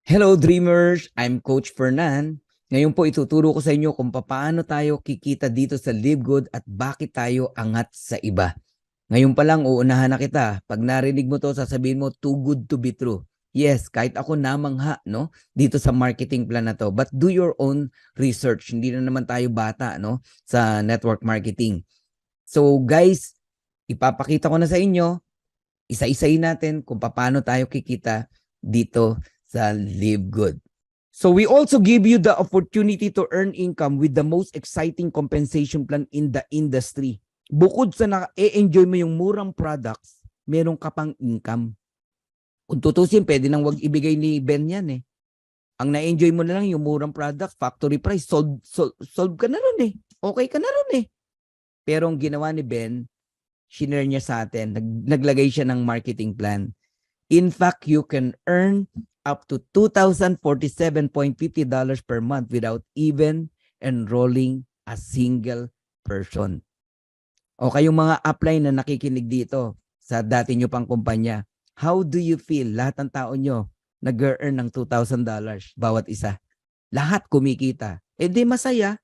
Hello Dreamers! I'm Coach Fernan. Ngayon po ituturo ko sa inyo kung paano tayo kikita dito sa Live Good at bakit tayo angat sa iba. Ngayon pa lang uunahan na kita. Pag narinig mo to, sasabihin mo too good to be true. Yes, kahit ako namangha no dito sa marketing plan na to. But do your own research. Hindi na naman tayo bata no sa network marketing. So guys, ipapakita ko na sa inyo, isa-isayin natin kung paano tayo kikita dito sa Live Good. So we also give you the opportunity to earn income with the most exciting compensation plan in the industry. Bukod sa na-enjoy mo yung murang products, meron ka pang income. Kung tutusin, pwede nang wag ibigay ni Ben yan eh. Ang na-enjoy mo na lang yung murang products, factory price, solve ka na ron eh. Okay ka na ron eh. Pero ang ginawa ni Ben, shinare niya sa atin, naglagay siya ng marketing plan. In fact, you can earn up to $2,047.50 per month without even enrolling a single person. O kayong mga upline na nakikinig dito sa dati nyo pang kumpanya, how do you feel? Lahat ng tao nyo nag-earn ng $2,000 bawat isa. Lahat kumikita. Eh di masaya.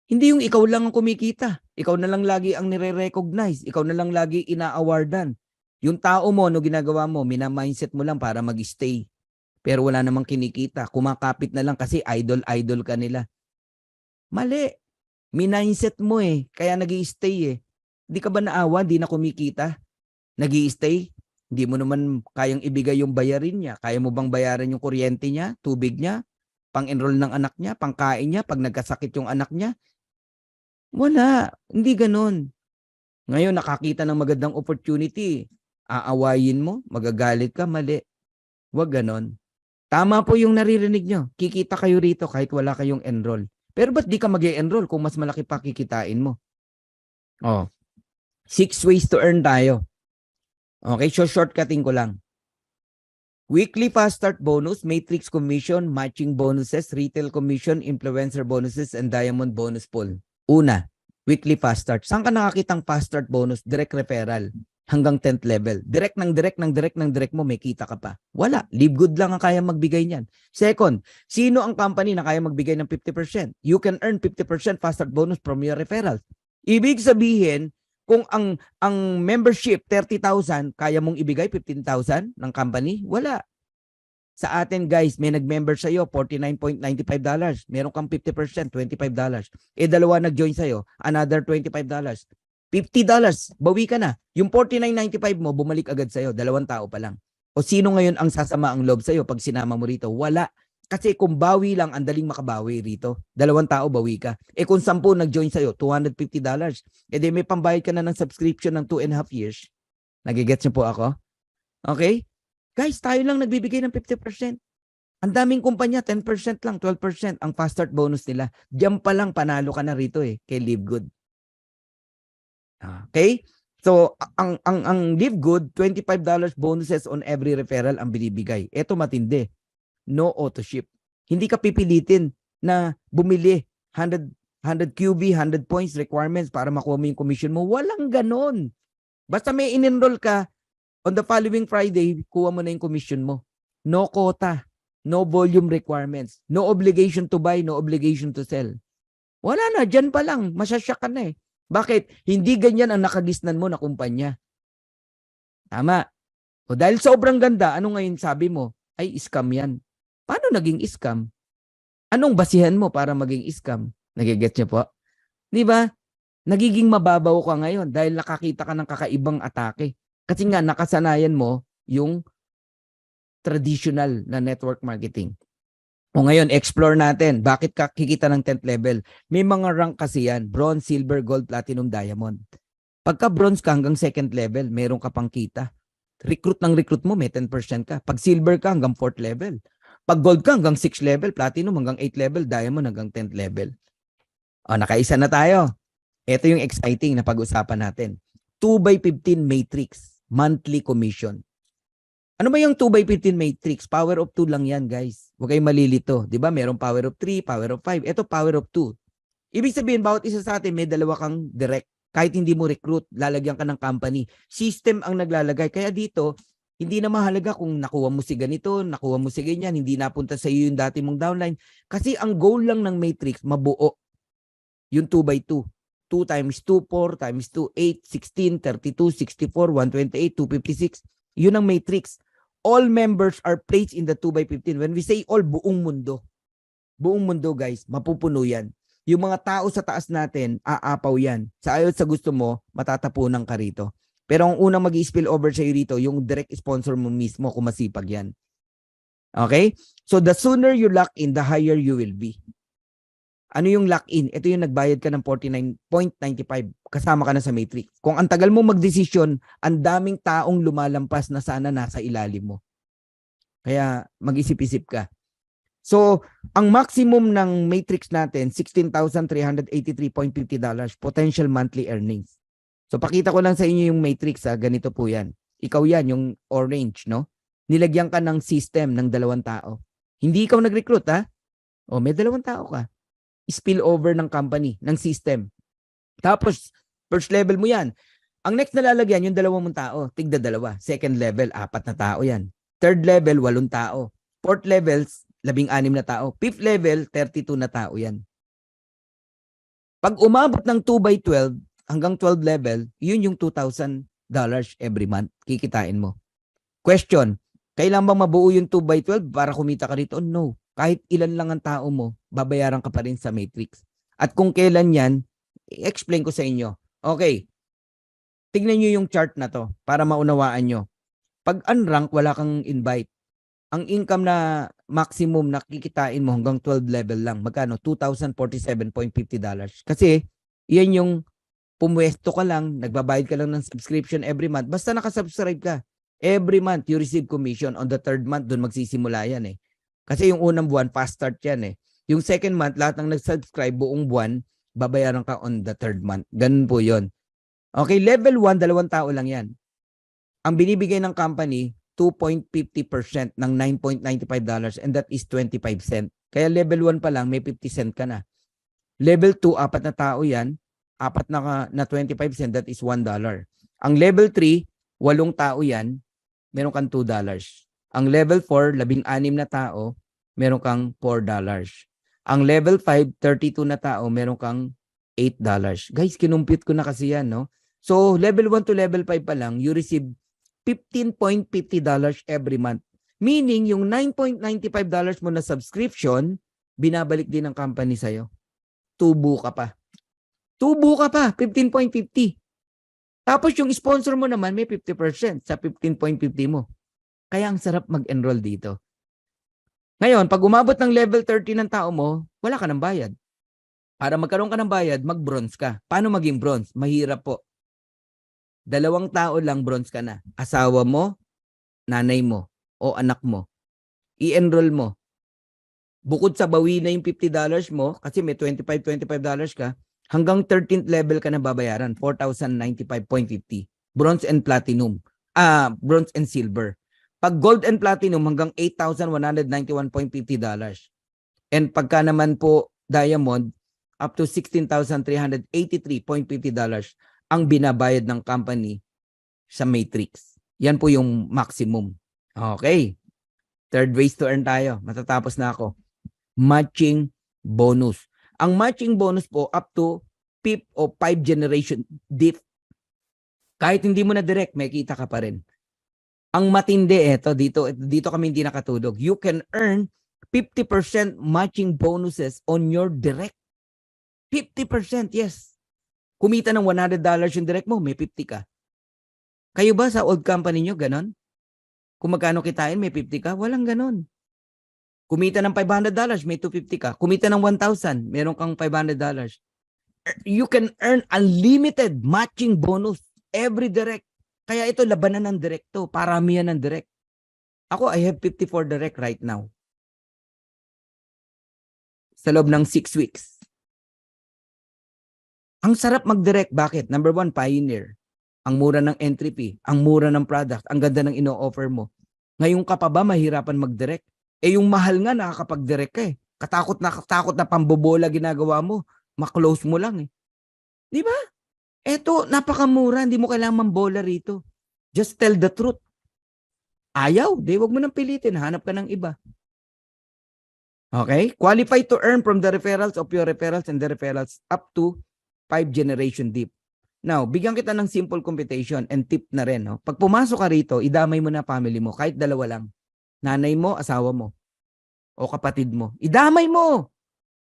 Hindi yung ikaw lang ang kumikita. Ikaw na lang lagi ang nire-recognize. Ikaw na lang lagi ina-awardan. Yung tao mo, ano ginagawa mo, mina-mindset mo lang para mag-stay. Pero wala namang kinikita. Kumakapit na lang kasi idol-idol ka nila. Mali. Mindset mo eh. Kaya nag-i-stay eh. Di ka ba naawa? Di na kumikita? Nag-i-stay? Hindi mo naman kayang ibigay yung bayarin niya. Kaya mo bang bayaran yung kuryente niya, tubig niya, pang-enroll ng anak niya, pangkain niya, pag nagkasakit yung anak niya? Wala. Hindi ganun. Ngayon, nakakita ng magandang opportunity. Aawayin mo, magagalit ka, mali. Huwag ganon. Tama po yung naririnig nyo. Kikita kayo rito kahit wala kayong enroll. Pero ba't di ka mag-e-enroll kung mas malaki pa kikitain mo? Oh, 6 ways to earn tayo. Okay, so shortcutting ko lang. Weekly fast start bonus, matrix commission, matching bonuses, retail commission, influencer bonuses, and diamond bonus pool. Una, weekly fast start. Saan ka nakakitang fast start bonus? Direct referral. Hanggang 10th level. Direct mo, may kita ka pa. Wala. Live Good lang ang kaya magbigay niyan. Second, sino ang company na kaya magbigay ng 50%? You can earn 50% fast start bonus from your referrals. Ibig sabihin, kung ang membership 30,000, kaya mong ibigay 15,000 ng company? Wala. Sa atin guys, may nag-member sa'yo, $49.95. Meron kang 50%, $25. Eh dalawa nag-join sa'yo, another $25. $50, bawi ka na. Yung $49.95 mo, bumalik agad sa'yo. Dalawang tao pa lang. O sino ngayon ang sasama ang loob sa'yo pag sinama mo rito? Wala. Kasi kung bawi lang, ang daling makabawi rito. Dalawang tao, bawi ka. Eh kung 10 nag-join sa'yo, $250. Eh di may pambayad ka na ng subscription ng 2.5 years. Nagigets niyo po ako? Okay? Guys, tayo lang nagbibigay ng 50%. Ang daming kumpanya, 10% lang, 12% ang fast start bonus nila. Diyan pa lang panalo ka na rito eh, kay Live Good. Okay? So, ang Live Good, $25 bonuses on every referral ang binibigay. Ito matindi. No auto ship. Hindi ka pipilitin na bumili 100 QB, 100 points requirements para makuha mo yung commission mo. Walang ganon. Basta may in-enroll ka, on the following Friday, kuha mo na yung commission mo. No quota. No volume requirements. No obligation to buy, no obligation to sell. Wala na, dyan pa lang. Masyasyak ka na eh. Bakit? Hindi ganyan ang nakagisnan mo na kumpanya. Tama. O dahil sobrang ganda, ano ngayon sabi mo? Ay, scam yan. Paano naging scam? Anong basihan mo para maging scam? Nagigets niyo po? Di ba? Nagiging mababaw ka ngayon dahil nakakita ka ng kakaibang atake. Kasi nga, nakasanayan mo yung traditional na network marketing. O ngayon, explore natin. Bakit ka kikita ng 10th level? May mga rank kasi yan. Bronze, silver, gold, platinum, diamond. Pagka bronze ka hanggang 2nd level, meron ka pang kita. Recruit ng recruit mo, may 10% ka. Pag silver ka hanggang 4th level. Pag gold ka hanggang 6th level, platinum hanggang 8th level, diamond hanggang 10th level. O, nakaisa na tayo. Ito yung exciting na pag-usapan natin. 2x15 matrix, monthly commission. Ano ba yung 2x15 matrix? Power of 2 lang yan, guys. Huwag kayong malilito. Di ba? Merong power of 3, power of 5. Ito, power of 2. Ibig sabihin, bawat isa sa atin, may dalawa kang direct. Kahit hindi mo recruit, lalagyan ka ng company. System ang naglalagay. Kaya dito, Hindi na mahalaga kung nakuha mo si ganito, nakuha mo si ganyan, hindi napunta sa iyo yung dati mong downline. Kasi ang goal lang ng matrix, mabuo yung 2 by 2. 2 times 2, 4 times 2, 8, 16, 32, 64, 128, 256. Yun ang matrix. All members are placed in the 2 by 15. When we say all, buong mundo. Buong mundo, guys, mapupuno yan. Yung mga tao sa taas natin, aapaw yan. Sa ayaw sa gusto mo, matatapunan ka rito. Pero ang unang mag-i-spill over sa'yo rito, yung direct sponsor mo mismo kung masipag yan. Okay? So the sooner you lock in, the higher you will be. Ano yung lock-in? Ito yung nagbayad ka ng 49.95. Kasama ka na sa matrix. Kung ang tagal mo magdesisyon, ang daming taong lumalampas na sana nasa ilalim mo. Kaya mag-isip-isip ka. So, ang maximum ng matrix natin, $16,383.50 potential monthly earnings. So, pakita ko lang sa inyo yung matrix, ha? Ganito po yan. Ikaw yan, yung orange, no? Nilagyan ka ng system ng 2 tao. Hindi ikaw nag-recruit, ha? O, may 2 tao ka. Spill over ng company, ng system. Tapos, first level mo yan. Ang next na lalagyan, yung 2 mong tao, tigda 2. Second level, 4 na tao yan. Third level, 8 tao. Fourth level, 16 na tao. Fifth level, 32 na tao yan. Pag umabot ng 2 by 12, hanggang 12 level, yun yung $2,000 every month. Kikitain mo. Question, kailan bang mabuo yung 2 by 12 para kumita ka rito? No. Kahit ilan lang ang tao mo, babayaran ka pa rin sa matrix. At kung kailan yan, i-explain ko sa inyo. Okay, tignan nyo yung chart na to para maunawaan nyo. Pag unrank, wala kang invite. Ang income na maximum na kikitain mo hanggang 12 level lang. Magkano? $2,047.50. Kasi, yan yung pumwesto ka lang, nagbabayad ka lang ng subscription every month. Basta nakasubscribe ka. Every month, you receive commission. On the third month, dun magsisimula yan eh. Kasi yung unang buwan, fast start yan eh. Yung second month, lahat ng nag-subscribe buong buwan, babayaran ka on the third month. Ganun po yon. Okay, level 1, 2 tao lang yan. Ang binibigay ng company, 2.50% ng $9.95 and that is 25 cent. Kaya level 1 pa lang, may 50 cent ka na. Level 2, 4 na tao yan. 4 na 25 cent, that is $1. Ang level 3, 8 tao yan, meron kang $2. Ang level 4, 16 na tao, meron kang $4. Ang level 5, 32 na tao, meron kang $8. Guys, kinumpute ko na kasi yan, no? So, level 1 to level 5 pa lang, you receive $15.50 every month. Meaning, yung $9.95 mo na subscription, binabalik din ng company sa'yo. Tubo ka pa. Tubo ka pa, 15.50. Tapos yung sponsor mo naman, may 50% sa 15.50 mo. Kaya ang sarap mag-enroll dito. Ngayon, pag umabot ng level 30 ng tao mo, wala ka ng bayad. Para magkaroon ka ng bayad, mag-bronze ka. Paano maging bronze? Mahirap po. 2 tao lang bronze ka na. Asawa mo, nanay mo, o anak mo. I-enroll mo. Bukod sa bawi na yung $50 mo, kasi may $25 ka, hanggang 13th level ka na babayaran, $4,095.50. Bronze and platinum. Bronze and silver. Pag gold and platinum, hanggang $8,191.50. And pagka naman po diamond, up to $16,383.50 ang binabayad ng company sa matrix. Yan po yung maximum. Okay. Third ways to earn tayo. Matatapos na ako. Matching bonus. Ang matching bonus po up to 5 o 5 generation diff. Kahit hindi mo na direct, may kita ka pa rin. Ang matindi dito kami hindi nakatulog. You can earn 50% matching bonuses on your direct. 50%, yes. Kumita ng $100 yung direct mo, may 50 ka. Kayo ba sa old company nyo, ganon? Kung magkano kitain, may 50 ka? Walang ganon. Kumita ng $500, may 250 ka. Kumita ng 1,000, meron kang $500. You can earn unlimited matching bonus every direct. Kaya ito, labanan ng direct to. Paramihan ng direct. Ako, I have 54 direct right now. Sa loob ng 6 weeks. Ang sarap mag-direct. Bakit? Number 1, pioneer. Ang mura ng entry fee. Ang mura ng product. Ang ganda ng ino-offer mo. Ngayon ka pa ba mahirapan mag-direct? Eh yung mahal nga nakakapag-direct ka eh. Katakot na pambobola ginagawa mo. Ma-close mo lang eh. Di ba? Eto, napakamura. Hindi mo kailangan mambola rito. Just tell the truth. Ayaw, di wag mo nang pilitin, hanap ka ng iba. Okay? Qualified to earn from the referrals of your referrals and the referrals up to 5 generation deep. Now, bigyan kita ng simple computation and tip na rin. No? Pag pumasok ka rito, idamay mo na family mo, kahit dalawa lang. Nanay mo, asawa mo, o kapatid mo. Idamay mo!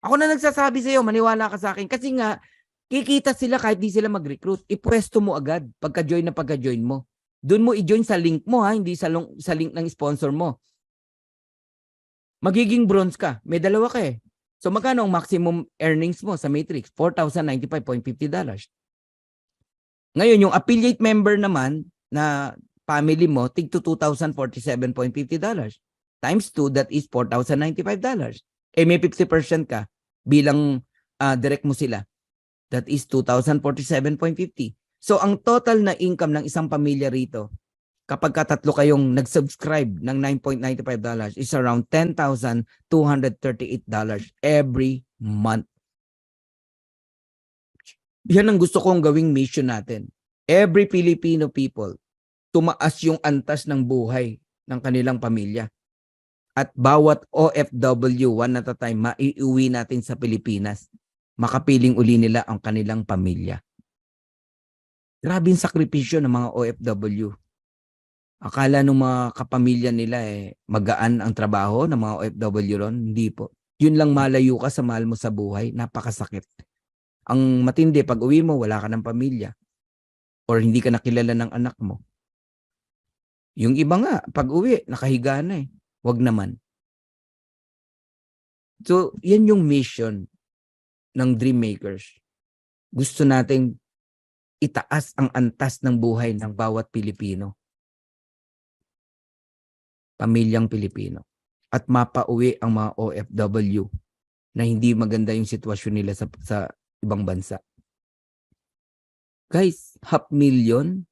Ako na nagsasabi sa'yo, maniwala ka sa akin. Kasi nga, kikita sila kahit di sila mag-recruit. Ipwesto mo agad pagka-join na pagka-join mo. Doon mo i-join sa link mo, ha? Hindi sa link ng sponsor mo. Magiging bronze ka. May dalawa ka eh. So magkano ang maximum earnings mo sa Matrix? $4,095.50. Ngayon, yung affiliate member naman na family mo, tig to $2,047.50. Times 2, that is $4,095. Eh may 50% ka bilang direct mo sila. That is $2,047.50. So ang total na income ng isang pamilya rito, kapag katatlo kayong nag-subscribe ng $9.95 is around $10,238 every month. Yan ang gusto kong gawing mission natin. Every Filipino people, tumaas yung antas ng buhay ng kanilang pamilya. At bawat OFW, one at a time, maiuwi natin sa Pilipinas. Makapiling uli nila ang kanilang pamilya. Grabe yung sakripisyo ng mga OFW. Akala ng mga kapamilya nila magaan ang trabaho ng mga OFW ron. Hindi po. Yun lang, malayo ka sa mahal mo sa buhay. Napakasakit. Ang matindi, pag uwi mo, wala ka ng pamilya. Or hindi ka nakilala ng anak mo. Yung iba nga, pag uwi, nakahiga na eh. Wag naman. So, yan yung mission ng Dream Makers. Gusto nating itaas ang antas ng buhay ng bawat Pilipino. Pamilyang Pilipino. At mapauwi ang mga OFW na hindi maganda yung sitwasyon nila sa ibang bansa. Guys, $500,000,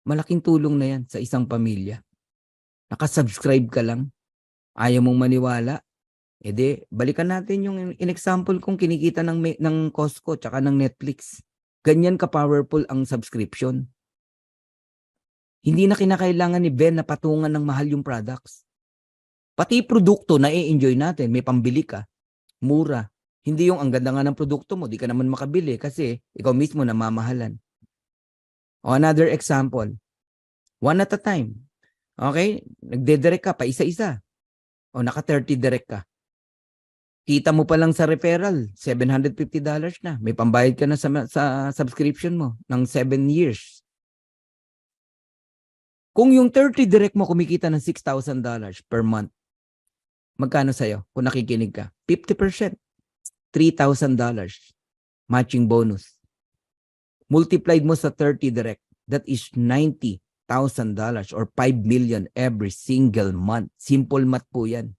malaking tulong na yan sa isang pamilya. Nakasubscribe ka lang, ayaw mong maniwala, edi balikan natin yung in-example kong kinikita ng Costco tsaka ng Netflix. Ganyan ka-powerful ang subscription. Hindi na kinakailangan ni Ben na patungan ng mahal yung products. Pati produkto na i-enjoy natin, may pambili ka, mura. Hindi yung ang ganda nga ng produkto mo, di ka naman makabili kasi ikaw mismo namamahalan. O another example, one at a time. Okay? Nagde-direct ka pa isa-isa. O naka-30 direct ka. Kita mo pa lang sa referral, $750 na. May pambayad ka na sa subscription mo ng 7 years. Kung yung 30 direct mo kumikita ng $6,000 per month, magkano sa'yo kung nakikinig ka? 50%. $3,000 matching bonus. Multiplied mo sa 30 direct, that is $90,000 or 5 million every single month. Simple math po yan.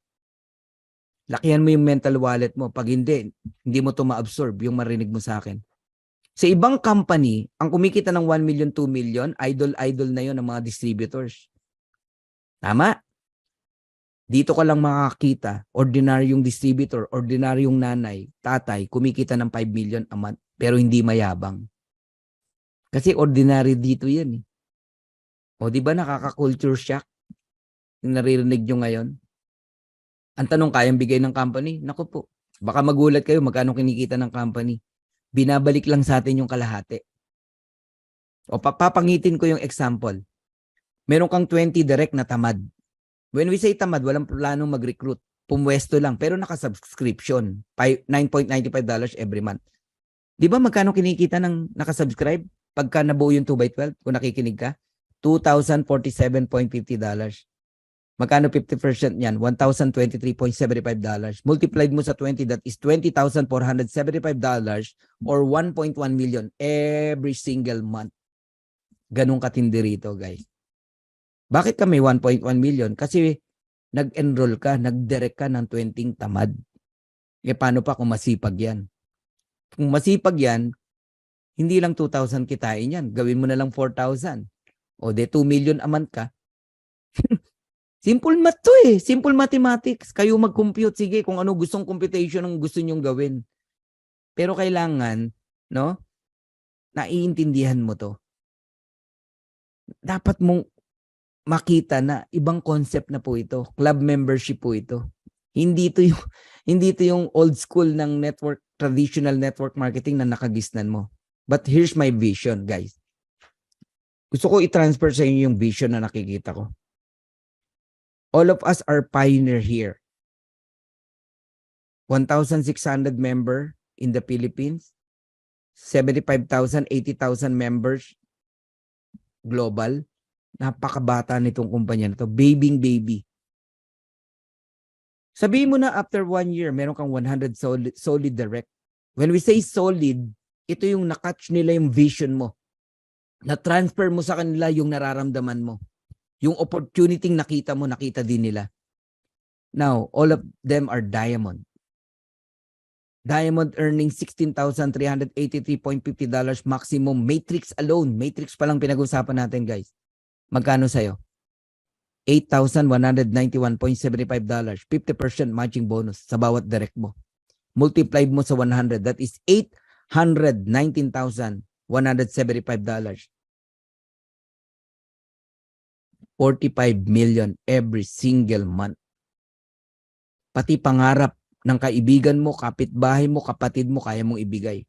Lakihan mo yung mental wallet mo. Pag hindi mo ito ma-absorb yung marinig mo sa akin. Sa ibang company, ang kumikita ng 1 million, 2 million, idol na yon ng mga distributors. Tama? Dito ka lang makakita, ordinaryong distributor, ordinaryong nanay, tatay, kumikita ng 5 million a month, pero hindi mayabang. Kasi ordinary dito yan eh. O di ba nakaka-culture shock? Yung naririnig nyo ngayon? Ang tanong, kayang bigay ng company? Naku po, baka magulat kayo magkano kinikita ng company. Binabalik lang sa atin yung kalahati. O papangitin ko yung example. Meron kang 20 direct na tamad. When we say tamad, walang planong mag-recruit. Pumwesto lang, pero naka-subscription. $9.95 every month. Di ba magkano kinikita ng nakasubscribe? Pagka nabuo yung 2x12, kung nakikinig ka, $2,047.50. Magkano 50% niyan? $1,023.75. Multiplied mo sa 20, that is $20,475 or 1.1 million every single month. Ganun katindi rito, guys. Bakit kami 1.1 million? Kasi nag-enroll ka, nag-direct ka ng 20 tamad. E paano pa kung masipag yan? Kung masipag yan, hindi lang 2,000 kitain yan. Gawin mo na lang 4,000. O de 2 million a month ka. Simple math to eh. Simple mathematics. Kayo mag-compute. Sige, kung ano gustong computation ang gusto nyong gawin. Pero kailangan, no? Naiintindihan mo to. Dapat mong makita na ibang concept na po ito. Club membership po ito. Hindi ito yung old school ng traditional network marketing na nakagisnan mo. But here's my vision, guys. Gusto ko i-transfer sa inyo yung vision na nakikita ko. All of us are pioneer here. 1,600 member in the Philippines, 75,000, 80,000 members global. Napakabata nitong kumpanya na to. Baby. Sabihin mo na after 1 year, meron kang 100 solid direct. When we say solid, ito yung nakatch nila yung vision mo. Na-transfer mo sa kanila yung nararamdaman mo. Yung opportunity nakita mo, nakita din nila. Now, all of them are diamond. Diamond earning $16,383.50 maximum. Matrix alone. Matrix pa lang pinag-usapan natin, guys. Magkano sa'yo? $8,191.75. 50% matching bonus sa bawat direct mo. Multiplied mo sa 100. That is $819,175. 45 million every single month. Pati pangarap ng kaibigan mo, kapitbahay mo, kapatid mo, kaya mong ibigay.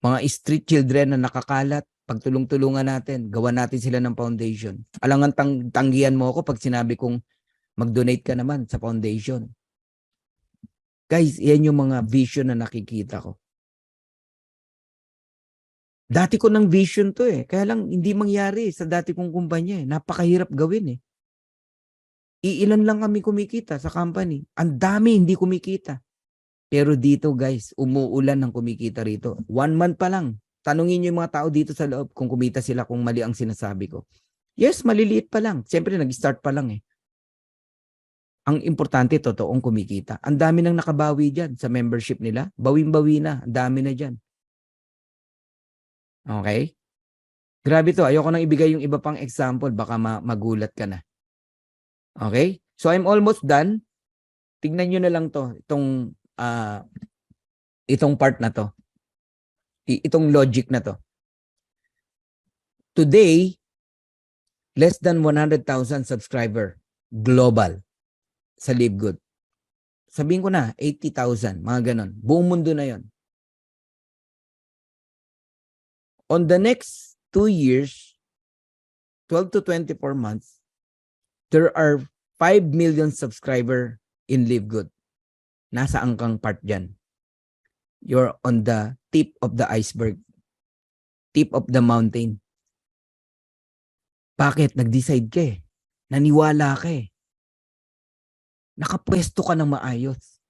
Mga street children na nakakalat, pagtulong-tulungan natin, gawa natin sila ng foundation. Alangan tanggihan mo ako pag sinabi kong mag-donate ka naman sa foundation. Guys, yan yung mga vision na nakikita ko. Dati ko ng vision to eh. Kaya lang hindi mangyari sa dati kong kumpanya eh. Napakahirap gawin eh. Iilan lang kami kumikita sa company. Ang dami hindi kumikita. Pero dito guys, umuulan ng kumikita rito. 1 month pa lang. Tanungin niyo yung mga tao dito sa loob kung kumita sila kung mali ang sinasabi ko. Yes, maliliit pa lang. Siyempre nag-start pa lang eh. Ang importante, totoong kumikita. Ang dami nang nakabawi dyan sa membership nila. Bawing-bawi na. Ang dami na dyan. Okay? Grabe to. Ayoko nang ibigay yung iba pang example. Baka magulat ka na. Okay? So I'm almost done. Tignan nyo na lang to. Itong part na to. Itong logic na to. Today, less than 100,000 subscriber global sa Live Good. Sabihin ko na, 80,000, mga ganon. Buong mundo na yon. On the next 2 years, 12 to 24 months, there are 5 million subscriber in Live Good. Nasaan kang part dyan? You're on the tip of the iceberg. Tip of the mountain. Bakit? Nag-decide ka eh. Naniwala ka eh. Nakapwesto ka ng maayos.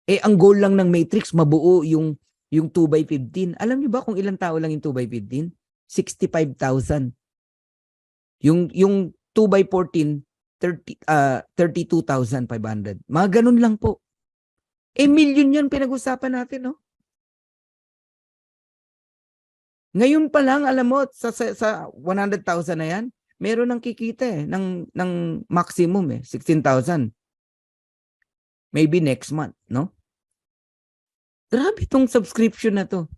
Eh, ang goal lang ng Matrix, mabuo yung 2x15. Alam niyo ba kung ilang tao lang yung 2x15? 65,000. Yung 2x14, 32,500. Mga ganun lang po. Eh, million yan pinag-usapan natin, no? Ngayon pa lang, alam mo, sa 100,000 na yan, meron nang kikita eh, ng maximum eh, 16,000. Maybe next month, no? Grabe itong subscription na to.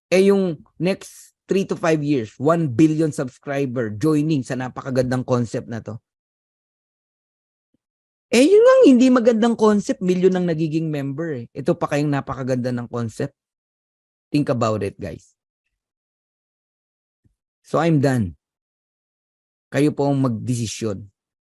Eh yung next 3 to 5 years, 1 billion subscriber joining sa napakagandang concept na to. Eh yun lang, hindi magandang concept, million ang nagiging member eh. Ito pa kayong napakaganda ng concept. Think about it, guys. So I'm done. Kayo po ang magdesisyon.